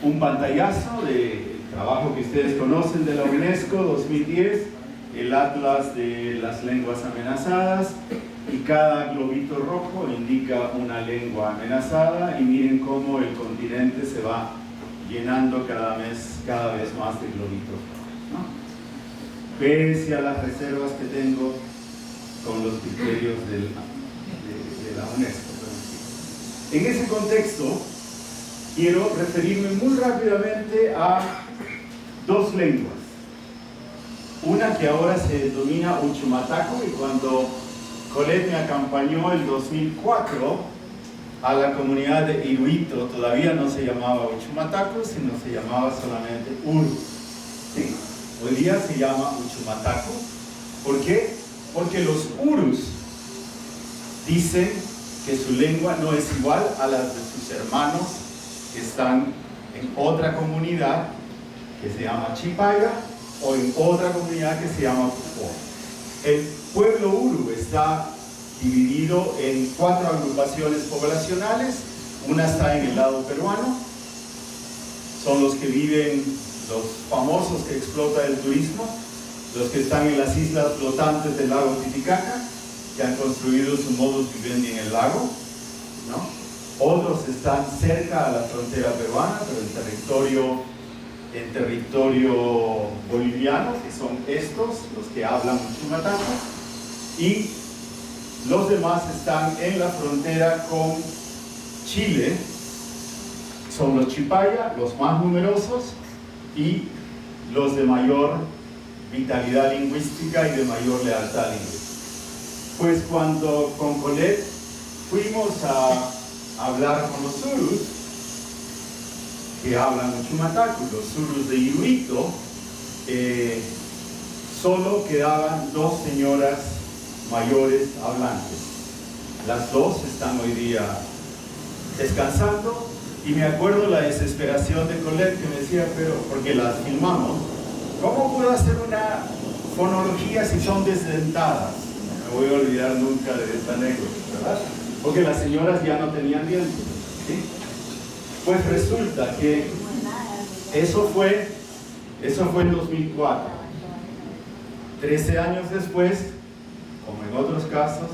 un pantallazo del trabajo que ustedes conocen de la UNESCO 2010, el Atlas de las lenguas amenazadas, y cada globito rojo indica una lengua amenazada, y miren cómo el continente se va llenando cada vez más de globitos rojos, ¿no? Pese a las reservas que tengo con los criterios de la UNESCO. En ese contexto, quiero referirme muy rápidamente a dos lenguas. Una que ahora se denomina Uchumataco, y cuando Colette me acompañó el 2004 a la comunidad de Iruito, todavía no se llamaba Uchumataco, sino se llamaba solamente Uru. ¿Sí? Hoy día se llama Uchumataco. ¿Por qué? Porque los Urus dicen que su lengua no es igual a la de sus hermanos que están en otra comunidad que se llama Chipaya, o en otra comunidad que se llama Pupó. El pueblo Uru está dividido en 4 agrupaciones poblacionales. Una está en el lado peruano, son los que viven, los famosos que explota el turismo, los que están en las islas flotantes del lago Titicaca, que han construido su modus vivendi en el lago, ¿no? Otros están cerca a la frontera peruana, pero en territorio boliviano, que son estos, los que hablan Uchumataco, y los demás están en la frontera con Chile, son los Chipaya, los más numerosos, y los de mayor vitalidad lingüística y de mayor lealtad lingüística. Pues cuando con Colette fuimos a hablar con los Urus, que hablan Uchumataco, los Urus de Iruito, solo quedaban 2 señoras mayores hablantes. Las 2 están hoy día descansando, y me acuerdo la desesperación de Colette, que me decía, pero porque las filmamos, ¿cómo puedo hacer una fonología si son desdentadas? No me voy a olvidar nunca de esta anécdota, ¿verdad? Porque las señoras ya no tenían dientes, ¿sí? Pues resulta que eso fue en 2004. 13 años después, como en otros casos,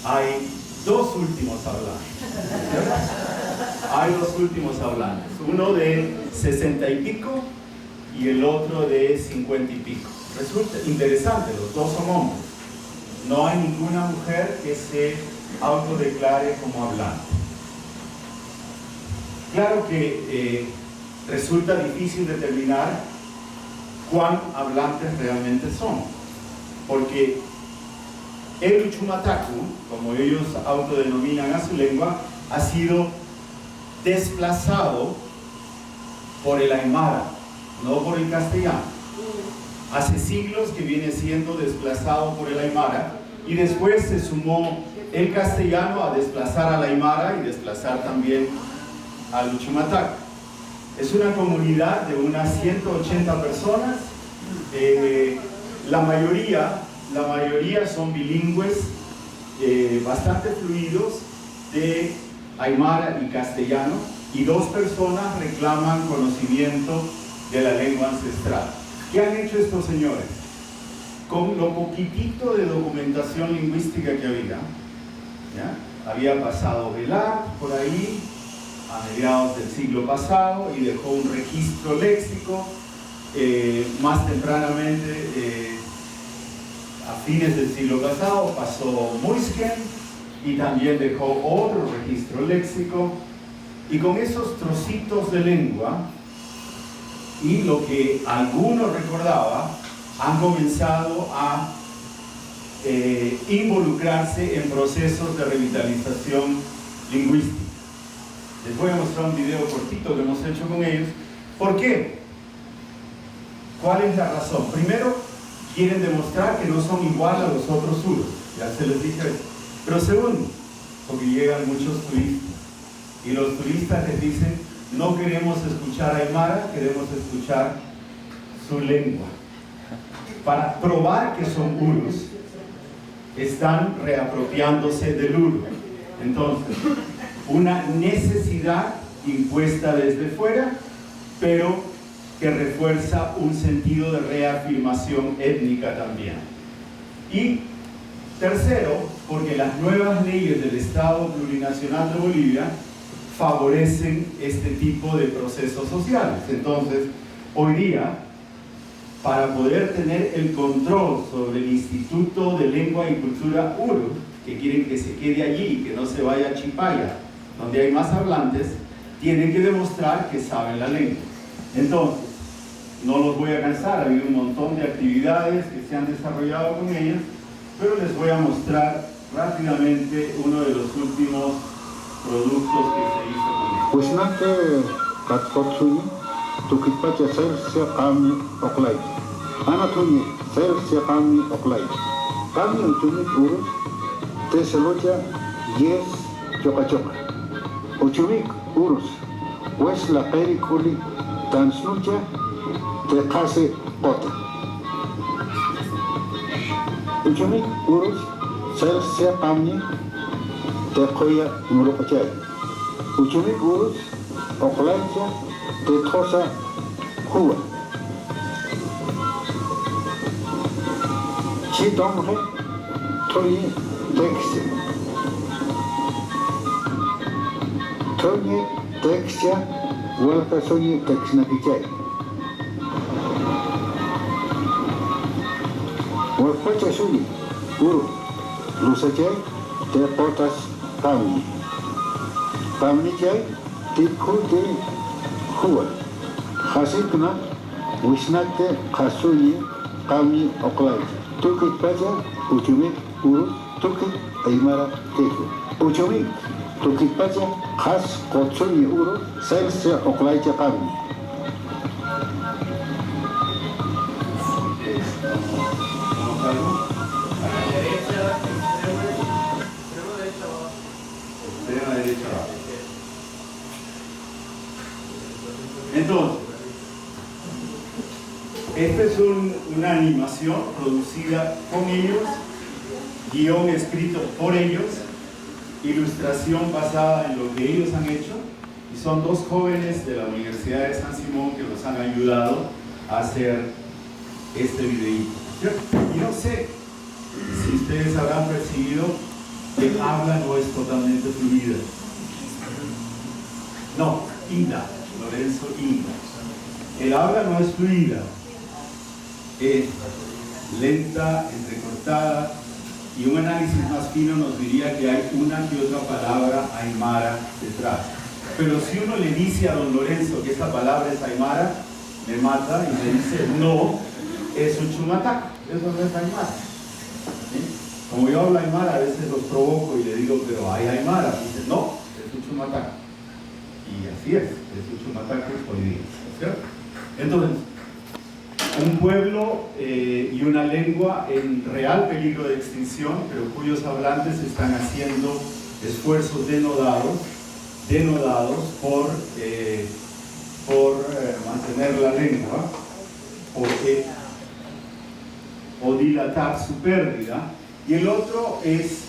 hay 2 últimos hablantes. Hay 2 últimos hablantes, uno de 60 y pico y el otro de 50 y pico. Resulta interesante, los 2 son hombres. No hay ninguna mujer que se autodeclare como hablante. Claro que resulta difícil determinar cuán hablantes realmente son, porque el Uchumataco, como ellos autodenominan a su lengua, ha sido desplazado por el aymara, no por el castellano. Hace siglos que viene siendo desplazado por el aymara, y después se sumó el castellano a desplazar al aymara y desplazar también al Uchumataco. Es una comunidad de unas 180 personas. La mayoría son bilingües, bastante fluidos, de aymara y castellano, y 2 personas reclaman conocimiento de la lengua ancestral. ¿Qué han hecho estos señores? Con lo poquitito de documentación lingüística que había, ¿ya? Había pasado Velar por ahí a mediados del siglo pasado y dejó un registro léxico. Más tempranamente, a fines del siglo pasado, pasó Muisken y también dejó otro registro léxico, y con esos trocitos de lengua y lo que algunos recordaba, han comenzado a involucrarse en procesos de revitalización lingüística. Les voy a mostrar un video cortito que hemos hecho con ellos. ¿Por qué? ¿Cuál es la razón? Primero, quieren demostrar que no son igual a los otros Urus, ya se les dije eso. Pero segundo, porque llegan muchos turistas, y los turistas les dicen, no queremos escuchar aymara, queremos escuchar su lengua. Para probar que son Urus, están reapropiándose del Uru. Entonces, una necesidad impuesta desde fuera, pero que refuerza un sentido de reafirmación étnica también. Y tercero, porque las nuevas leyes del Estado Plurinacional de Bolivia favorecen este tipo de procesos sociales. Entonces, hoy día, para poder tener el control sobre el Instituto de Lengua y Cultura Urus, que quieren que se quede allí, que no se vaya a Chipaya, donde hay más hablantes, tienen que demostrar que saben la lengua. Entonces, no los voy a cansar, ha habido un montón de actividades que se han desarrollado con ellos, pero les voy a mostrar rápidamente uno de los últimos productos que se hizo con ellos. Pues nante katkotsuni tukitpacha selsia kami oklay. Anatuni selsia kami oklay. Kami uchumi urus teselocha yes choka choka. Uchumik urus pues la periculi tanslucha te case pota. Uchumik urus selsia kami te koya nurupachay. Uchumik urus oklaycha te tosa huwa. Chi domre toyi tekse. Toyi tekse walka soyi teksnakichay. Walpacha suyi uru lusachay te potas kami. Kami chay tikhu te huwa. Hasikna wisnate khasuyi kami oklay. Tukit pacha uchumik uru tukit aymara tehu. Uchumik tukit pacha khas kotsuni uru selsia oklaycha kami. Entonces, esta es una animación producida con ellos, guión escrito por ellos, ilustración basada en lo que ellos han hecho, y son dos jóvenes de la Universidad de San Simón que nos han ayudado a hacer este videíto. Y no sé si ustedes habrán percibido que el habla no es totalmente fluida. No, Inda. Lorenzo Inda. El habla no es fluida, es lenta, entrecortada, y un análisis más fino nos diría que hay una que otra palabra aymara detrás. Pero si uno le dice a don Lorenzo que esa palabra es aymara, me mata y me dice, no, es un chumataco, eso no es aymara. ¿Sí? Como yo hablo aymara, a veces los provoco y le digo, pero hay aymara. Dice, no, es un chumataco. Y así es un chumataco hoy día, ¿cierto? Entonces, un pueblo y una lengua en real peligro de extinción, pero cuyos hablantes están haciendo esfuerzos denodados por mantener la lengua o dilatar su pérdida. Y el otro es,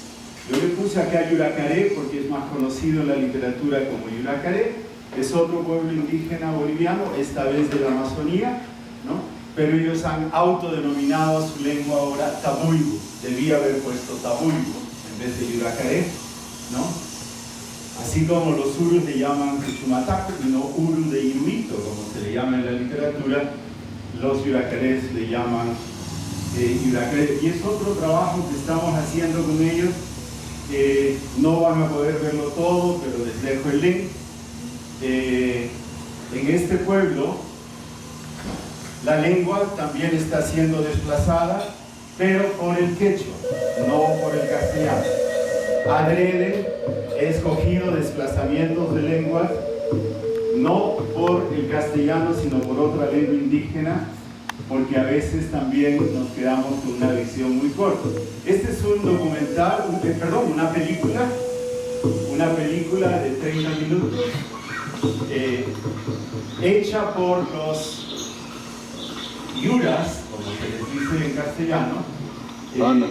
yo le puse acá Yuracaré porque es más conocido en la literatura como Yuracaré, es otro pueblo indígena boliviano, esta vez de la Amazonía, ¿no? Pero ellos han autodenominado su lengua ahora Tabuigo. Debía haber puesto Tabuigo en vez de Yuracaré, ¿no? Así como los urus le llaman Chuchumataco y no uru de Inuito, como se le llama en la literatura, los yuracarés le llaman Yuracaré. Y es otro trabajo que estamos haciendo con ellos. No van a poder verlo todo, pero les dejo el link. En este pueblo la lengua también está siendo desplazada, pero por el quechua, no por el castellano. Adrede he escogido desplazamientos de lenguas no por el castellano, sino por otra lengua indígena, porque a veces también nos quedamos con una visión muy corta. Este es un documental, una película de 30 minutos, hecha por los yuras, como se les dice en castellano, guión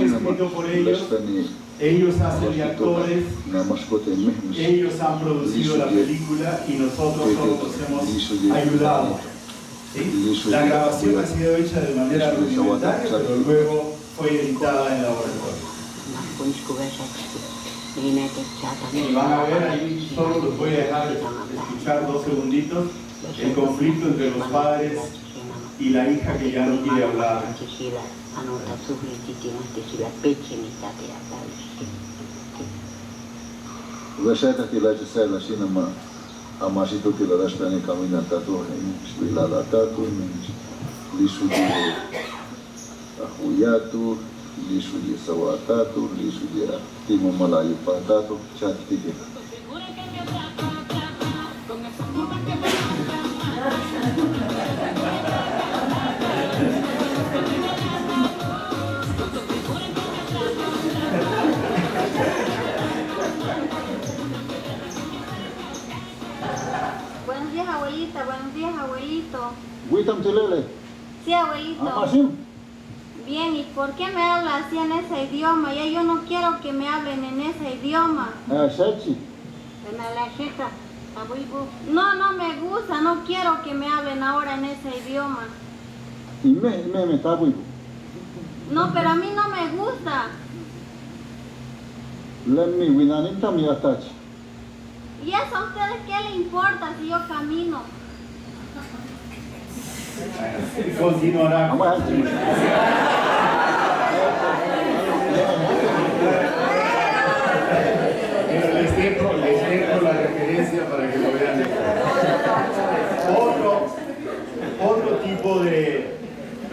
escrito por ellos, Ellos hacen de actores, Namaskote ellos han producido la película y nosotros solo nos hemos ayudado. ¿Sí? La grabación ha sido hecha de manera rudimentaria, pero luego fue editada en laboratorio. Y van a ver ahí, solo los voy a dejar escuchar 2 segunditos, el conflicto entre los padres y la hija que ya no quiere hablar. Amasito que la dastani camina tatu la tatu lisu de ahuyatu lisu de sawatatu lisu de timo malayu patatu chatike. Buenos días, abuelita. Buenos días, abuelito. Witam telele. Sí, abuelito. Amasim. Bien, ¿y por qué me habla así en ese idioma? Ya yo no quiero que me hablen en ese idioma. Sachi. No, no me gusta. No quiero que me hablen ahora en ese idioma. Me tabu. No, pero a mí no me gusta. Lemmi winaninta mi atach. ¿Y eso a ustedes qué les importa si yo camino? Continuará. Pero les dejo la referencia para que lo vean. Otro tipo de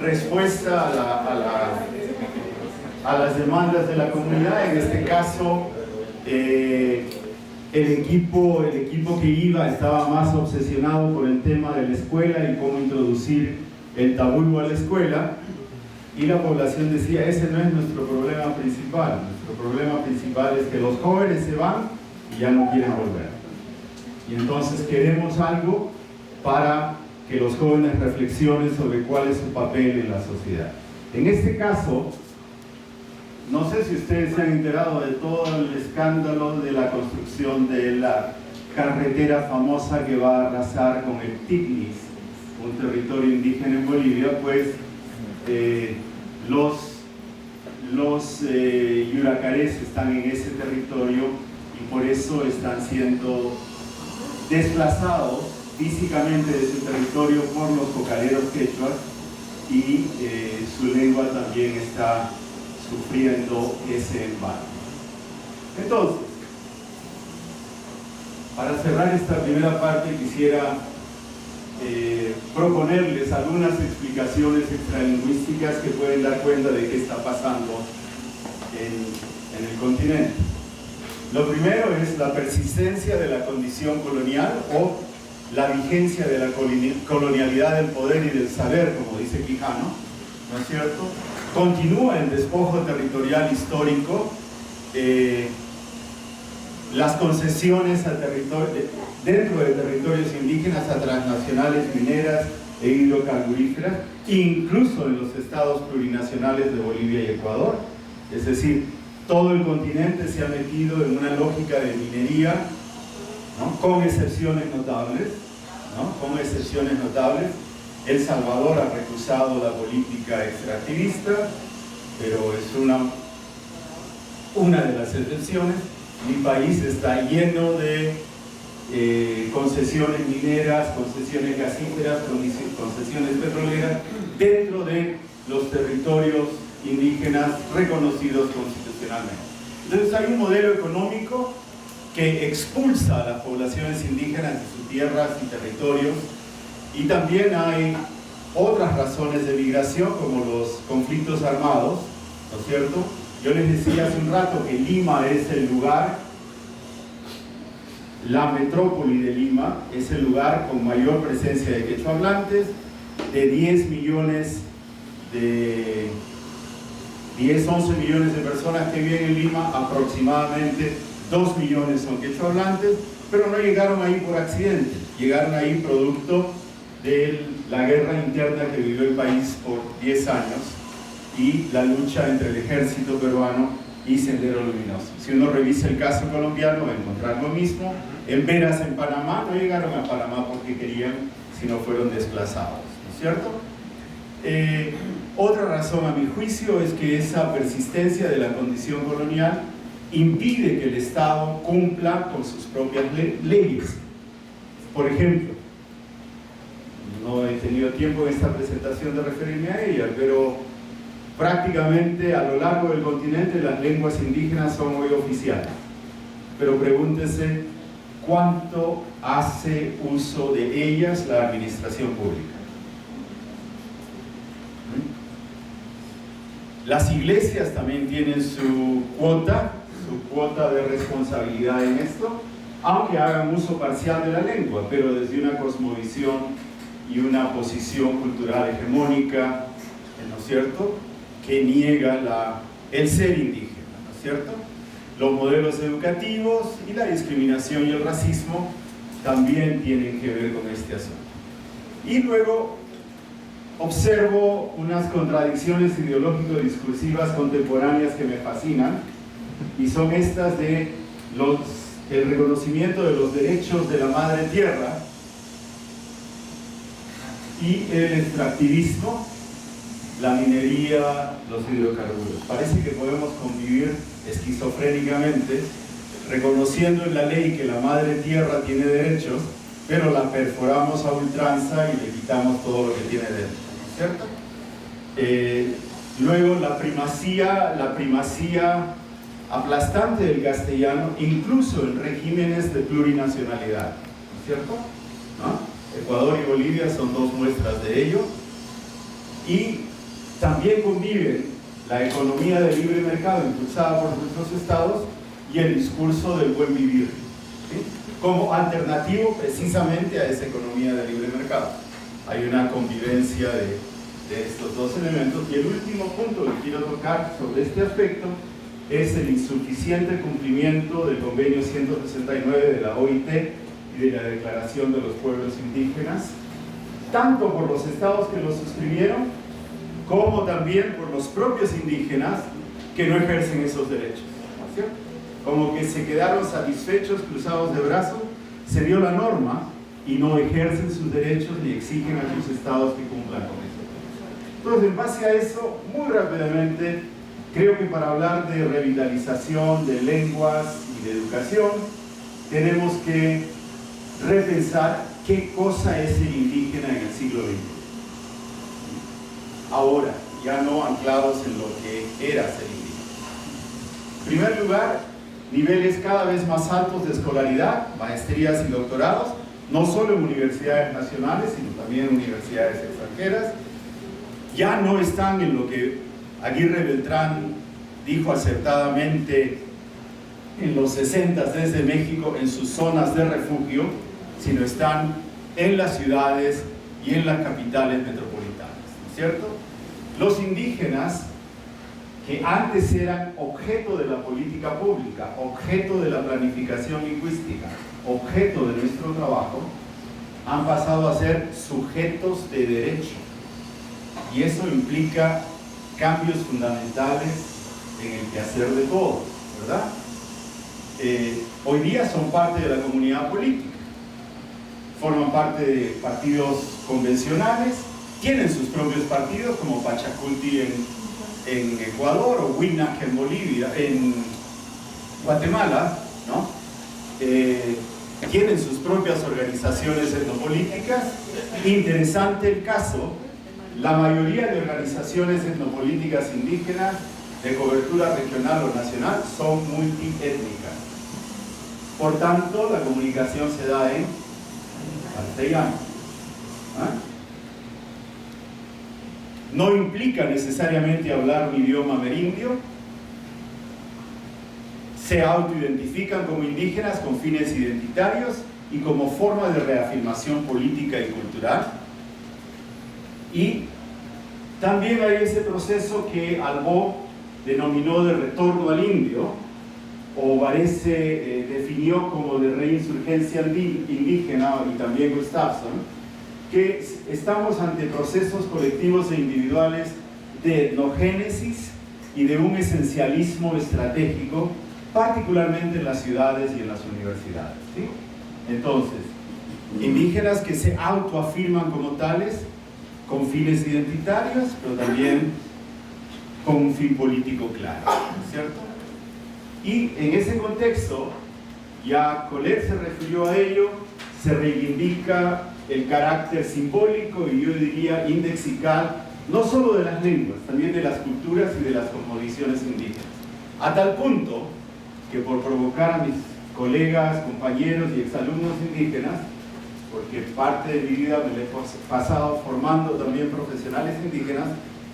respuesta a las demandas de la comunidad, en este caso el equipo que iba estaba más obsesionado por el tema de la escuela y cómo introducir el tabuibo a la escuela, y la población decía, ese no es nuestro problema principal. Nuestro problema principal es que los jóvenes se van y ya no quieren volver. Y entonces queremos algo para que los jóvenes reflexionen sobre cuál es su papel en la sociedad. En este caso, no sé si ustedes se han enterado de todo el escándalo de la construcción de la carretera famosa que va a arrasar con el Tignis, un territorio indígena en Bolivia. Pues los yuracarés están en ese territorio y por eso están siendo desplazados físicamente de su territorio por los cocaleros quechuas, y su lengua también está sufriendo ese embate. Entonces, para cerrar esta primera parte, quisiera proponerles algunas explicaciones extralingüísticas que pueden dar cuenta de qué está pasando en el continente. Lo primero es la persistencia de la condición colonial, o la vigencia de la colonialidad del poder y del saber, como dice Quijano, ¿no es cierto? Continúa el despojo territorial histórico, las concesiones al territorio, dentro de territorios indígenas, a transnacionales mineras e hidrocarburíferas, incluso en los estados plurinacionales de Bolivia y Ecuador. Es decir, todo el continente se ha metido en una lógica de minería, ¿no? Con excepciones notables, ¿no? Con excepciones notables. El Salvador ha recusado la política extractivista, pero es una de las excepciones. Mi país está lleno de concesiones mineras, concesiones gasíferas, concesiones petroleras dentro de los territorios indígenas reconocidos constitucionalmente. Entonces hay un modelo económico que expulsa a las poblaciones indígenas de sus tierras y territorios, y también hay otras razones de migración, como los conflictos armados, ¿no es cierto? Yo les decía hace un rato que Lima es el lugar, la metrópoli de Lima es el lugar con mayor presencia de quechohablantes. De 10 millones de 11 millones de personas que viven en Lima, aproximadamente 2 millones son quechohablantes, pero no llegaron ahí por accidente, llegaron ahí producto de la guerra interna que vivió el país por 10 años y la lucha entre el ejército peruano y Sendero Luminoso. Si uno revisa el caso colombiano va a encontrar lo mismo. En Veras, en Panamá, no llegaron a Panamá porque querían, sino fueron desplazados, ¿no es cierto? Otra razón a mi juicio es que esa persistencia de la condición colonial impide que el Estado cumpla con sus propias leyes. Por ejemplo, no he tenido tiempo en esta presentación de referirme a ella, pero prácticamente a lo largo del continente las lenguas indígenas son hoy oficiales. Pero pregúntese cuánto hace uso de ellas la administración pública. Las iglesias también tienen su cuota de responsabilidad en esto, aunque hagan uso parcial de la lengua, pero desde una cosmovisión y una posición cultural hegemónica, ¿no es cierto?, que niega el ser indígena, ¿no es cierto? Los modelos educativos y la discriminación y el racismo también tienen que ver con este asunto. Y luego observo unas contradicciones ideológico-discursivas contemporáneas que me fascinan, y son estas de el reconocimiento de los derechos de la madre tierra y el extractivismo, la minería, los hidrocarburos. Parece que podemos convivir esquizofrénicamente, reconociendo en la ley que la madre tierra tiene derechos, pero la perforamos a ultranza y le quitamos todo lo que tiene dentro, ¿no es cierto? Luego la primacía aplastante del castellano, incluso en regímenes de plurinacionalidad, ¿no es cierto? ¿No? Ecuador y Bolivia son dos muestras de ello. Y también conviven la economía de libre mercado impulsada por nuestros estados y el discurso del buen vivir, ¿sí?, como alternativo precisamente a esa economía de libre mercado. Hay una convivencia de estos dos elementos. Y el último punto que quiero tocar sobre este aspecto es el insuficiente cumplimiento del convenio 169 de la OIT y de la Declaración de los Pueblos Indígenas, tanto por los estados que lo suscribieron, como también por los propios indígenas que no ejercen esos derechos, ¿no es cierto? Como que se quedaron satisfechos, cruzados de brazos, se dio la norma y no ejercen sus derechos ni exigen a sus estados que cumplan con eso. Entonces, en base a eso, muy rápidamente, creo que para hablar de revitalización de lenguas y de educación, tenemos que repensar qué cosa es el indígena en el siglo XX. Ahora, ya no anclados en lo que era ser indígena. En primer lugar, niveles cada vez más altos de escolaridad, maestrías y doctorados, no solo en universidades nacionales, sino también en universidades extranjeras. Ya no están en lo que Aguirre Beltrán dijo acertadamente en los 60 desde México, en sus zonas de refugio, sino están en las ciudades y en las capitales metropolitanas, ¿no es cierto? Los indígenas, que antes eran objeto de la política pública, objeto de la planificación lingüística, objeto de nuestro trabajo, han pasado a ser sujetos de derecho. Y eso implica cambios fundamentales en el quehacer de todos, ¿verdad? Hoy día son parte de la comunidad política, forman parte de partidos convencionales, tienen sus propios partidos como Pachacuti en Ecuador o Huinac en Bolivia, en Guatemala, ¿no? Tienen sus propias organizaciones etnopolíticas. Interesante el caso, la mayoría de organizaciones etnopolíticas indígenas de cobertura regional o nacional son multiétnicas. Por tanto, la comunicación se da en castellano. No implica necesariamente hablar un idioma amerindio. Se autoidentifican como indígenas con fines identitarios y como forma de reafirmación política y cultural. Y también hay ese proceso que Albó denominó de retorno al indio, o Varese definió como de reinsurgencia indígena, y también Gustafsson, que estamos ante procesos colectivos e individuales de etnogénesis y de un esencialismo estratégico, particularmente en las ciudades y en las universidades, ¿sí? Entonces, indígenas que se autoafirman como tales, con fines identitarios, pero también con un fin político claro, ¿cierto? Y en ese contexto, ya Colette se refirió a ello, se reivindica el carácter simbólico y yo diría indexical, no solo de las lenguas, también de las culturas y de las cosmovisiones indígenas. A tal punto que por provocar a mis colegas, compañeros y exalumnos indígenas, porque parte de mi vida me la he pasado formando también profesionales indígenas,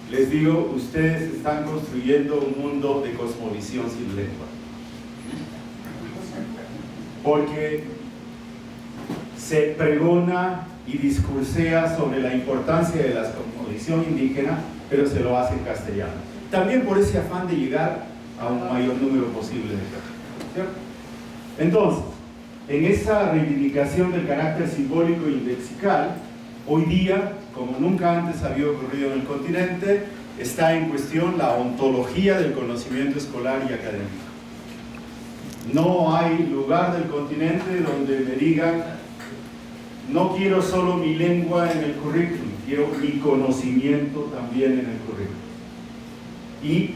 les digo, ustedes están construyendo un mundo de cosmovisión sin lengua. Porque se pregona y discursea sobre la importancia de la cosmovisión indígena, pero se lo hace en castellano. También por ese afán de llegar a un mayor número posible de personas, ¿cierto? Entonces, en esa reivindicación del carácter simbólico y lexical, hoy día, como nunca antes había ocurrido en el continente, está en cuestión la ontología del conocimiento escolar y académico. No hay lugar del continente donde me digan, no quiero solo mi lengua en el currículum, quiero mi conocimiento también en el currículum. Y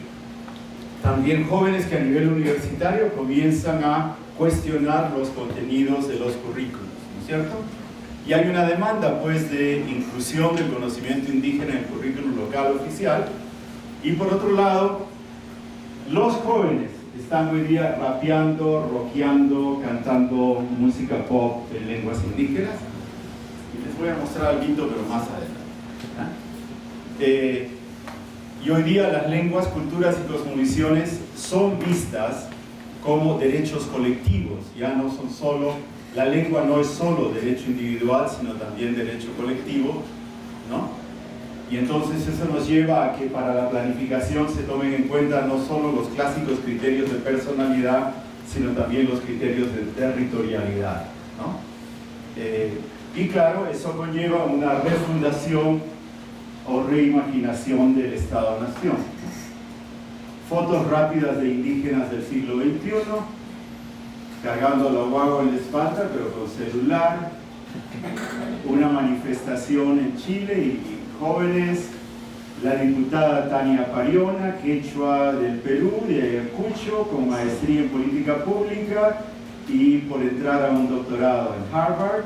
también jóvenes que a nivel universitario comienzan a cuestionar los contenidos de los currículos, ¿no es cierto? Y hay una demanda, pues, de inclusión del conocimiento indígena en el currículum local oficial. Y por otro lado, los jóvenes están hoy día rapeando, rockeando, cantando música pop en lenguas indígenas. Y les voy a mostrar algo, pero más adelante. Y hoy día las lenguas, culturas y cosmovisiones son vistas como derechos colectivos. Ya no son solo, la lengua no es solo derecho individual, sino también derecho colectivo, ¿no? Y entonces eso nos lleva a que para la planificación se tomen en cuenta no solo los clásicos criterios de personalidad, sino también los criterios de territorialidad, ¿no? Y claro, eso conlleva una refundación o reimaginación del Estado-Nación. Fotos rápidas de indígenas del siglo XXI, cargando la guagua en la espalda, pero con celular, una manifestación en Chile y jóvenes, la diputada Tania Pariona, quechua del Perú, de Ayacucho, con maestría en política pública y por entrar a un doctorado en Harvard,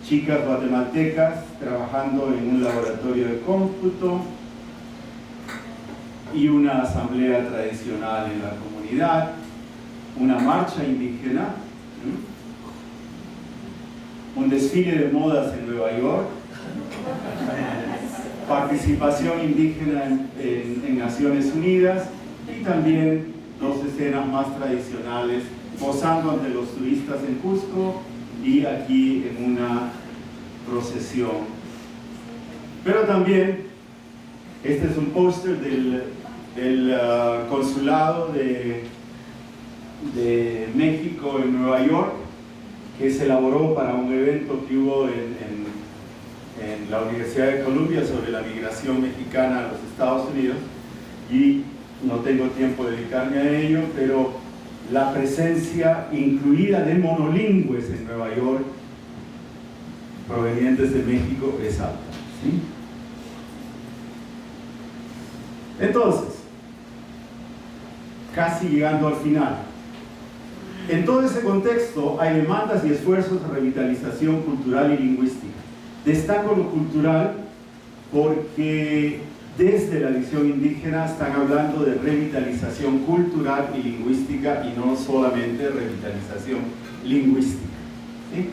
chicas guatemaltecas trabajando en un laboratorio de cómputo y una asamblea tradicional en la comunidad, una marcha indígena, un desfile de modas en Nueva York, participación indígena en Naciones Unidas y también dos escenas más tradicionales, posando ante los turistas en Cusco y aquí en una procesión. Pero también, este es un póster del consulado de México en Nueva York, que se elaboró para un evento que hubo en la Universidad de Columbia sobre la migración mexicana a los Estados Unidos, y no tengo tiempo de dedicarme a ello, pero la presencia incluida de monolingües en Nueva York provenientes de México es alta, ¿sí? Entonces, casi llegando al final, en todo ese contexto hay demandas y esfuerzos de revitalización cultural y lingüística. Destaco lo cultural porque desde la visión indígena están hablando de revitalización cultural y lingüística y no solamente revitalización lingüística, ¿sí?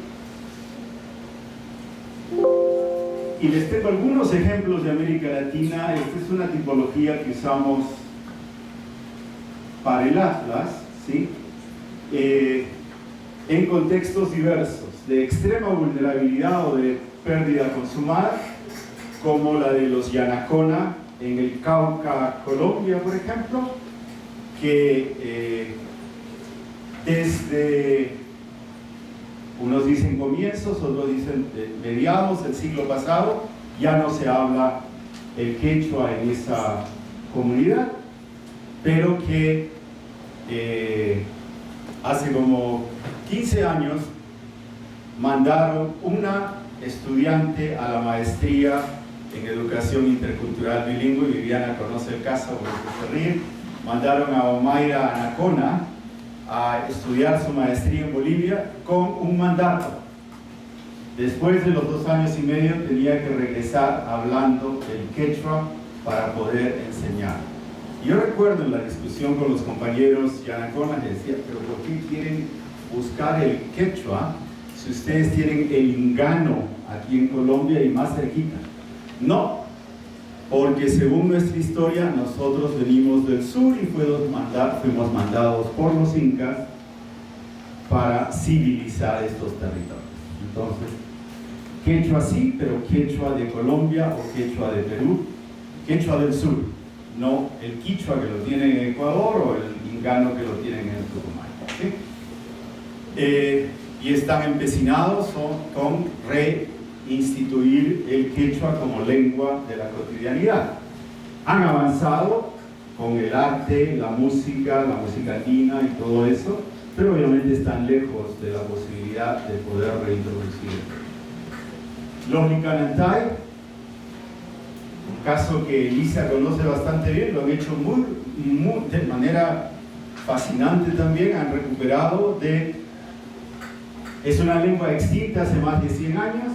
Y les tengo algunos ejemplos de América Latina. Esta es una tipología que usamos para el Atlas, ¿sí? En contextos diversos, de extrema vulnerabilidad o de pérdida consumada, como la de los Yanacona en el Cauca, Colombia, por ejemplo, que desde, unos dicen comienzos, otros dicen mediados del siglo pasado, ya no se habla el quechua comunidad, pero que hace como 15 años mandaron una estudiante a la maestría en educación intercultural bilingüe. Viviana conoce el caso, por eso se ríe. Mandaron a Omaira Anacona a estudiar su maestría en Bolivia con un mandato. Después de los 2 años y medio tenía que regresar hablando el quechua para poder enseñar. Yo recuerdo en la discusión con los compañeros Yanacona, les decía, pero ¿por qué quieren buscar el quechua si ustedes tienen el lingano aquí en Colombia y más cerquita? No, porque según nuestra historia nosotros venimos del sur y fuimos mandados por los incas para civilizar estos territorios. Entonces, quechua sí, pero quechua de Colombia o quechua de Perú, quechua del sur, no el quichua que lo tienen en Ecuador o el lingano que lo tienen en el Tucumán. ¿Sí? Y están empecinados con reinstituir el quechua como lengua de la cotidianidad. Han avanzado con el arte, la música andina y todo eso, pero obviamente están lejos de la posibilidad de poder reintroducir. Los Licanantay, un caso que Elisa conoce bastante bien, lo han hecho de manera fascinante también. Han recuperado es una lengua extinta hace más de 100 años,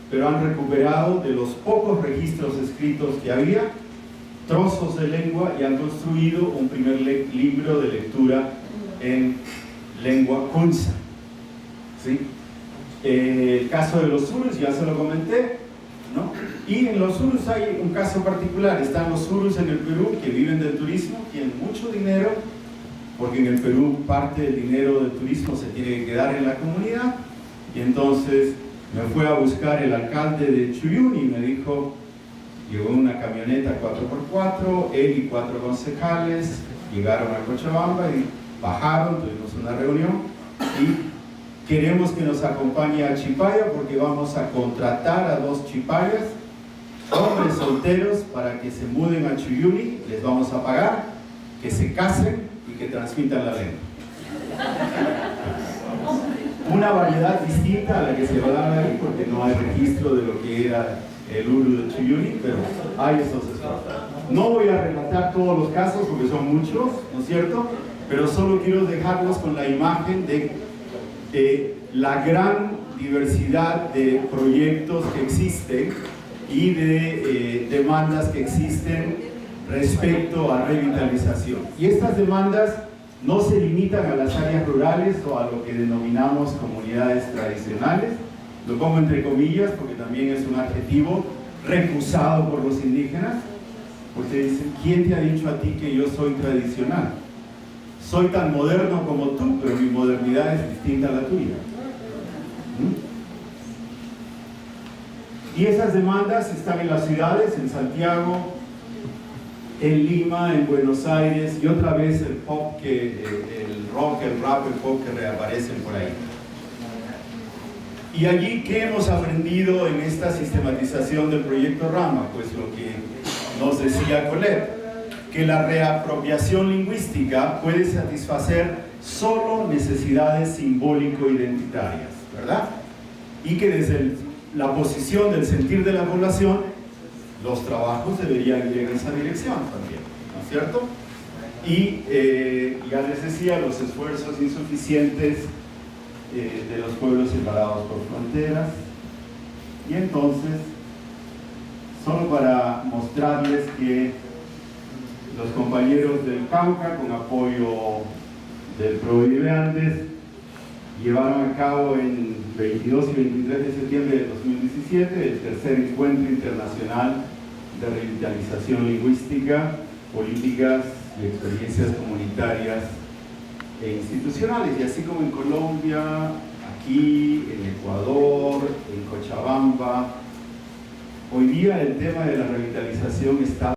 pero han recuperado de los pocos registros escritos que había trozos de lengua y han construido un primer libro de lectura en lengua kunza. ¿Sí? El caso de los Zulus ya se lo comenté, ¿no? Y en los Zulus hay un caso particular. Están los Zulus en el Perú que viven del turismo, tienen mucho dinero, porque en el Perú parte del dinero del turismo se tiene que quedar en la comunidad. Y entonces me fue a buscar el alcalde de Chuyuni y me dijo, llegó en una camioneta 4x4, él y 4 concejales llegaron a Cochabamba y bajaron, tuvimos una reunión y queremos que nos acompañe a Chipaya porque vamos a contratar a 2 chipayas, hombres solteros, para que se muden a Chuyuni. Les vamos a pagar, que se casen y que transmitan la lengua. Una variedad distinta a la que se va a dar ahí, porque no hay registro de lo que era el Uru de Chuyuni, pero hay esos esfuerzos. No voy a relatar todos los casos porque son muchos, ¿no es cierto? Pero solo quiero dejarlos con la imagen de la gran diversidad de proyectos que existen y de demandas que existen respecto a revitalización. Y estas demandas no se limitan a las áreas rurales o a lo que denominamos comunidades tradicionales. Lo pongo entre comillas porque también es un adjetivo recusado por los indígenas, porque dicen, ¿quién te ha dicho a ti que yo soy tradicional? Soy tan moderno como tú, pero mi modernidad es distinta a la tuya. Y esas demandas están en las ciudades, en Santiago, en Lima, en Buenos Aires, y otra vez el pop, el rock, el rap, el pop que reaparecen por ahí. Y allí, ¿qué hemos aprendido en esta sistematización del proyecto Rama? Pues lo que nos decía Colette, que la reapropiación lingüística puede satisfacer solo necesidades simbólico-identitarias, ¿verdad? Y que desde la posición del sentir de la población, los trabajos deberían ir en esa dirección también, ¿no es cierto? Y ya les decía, los esfuerzos insuficientes de los pueblos separados por fronteras. Y entonces, solo para mostrarles que los compañeros del Cauca, con apoyo del PROVIDE Andes, llevaron a cabo en 22 y 23 de septiembre de 2017 el tercer encuentro internacional de revitalización lingüística, políticas y experiencias comunitarias e institucionales. Y así como en Colombia, aquí, en Ecuador, en Cochabamba, hoy día el tema de la revitalización está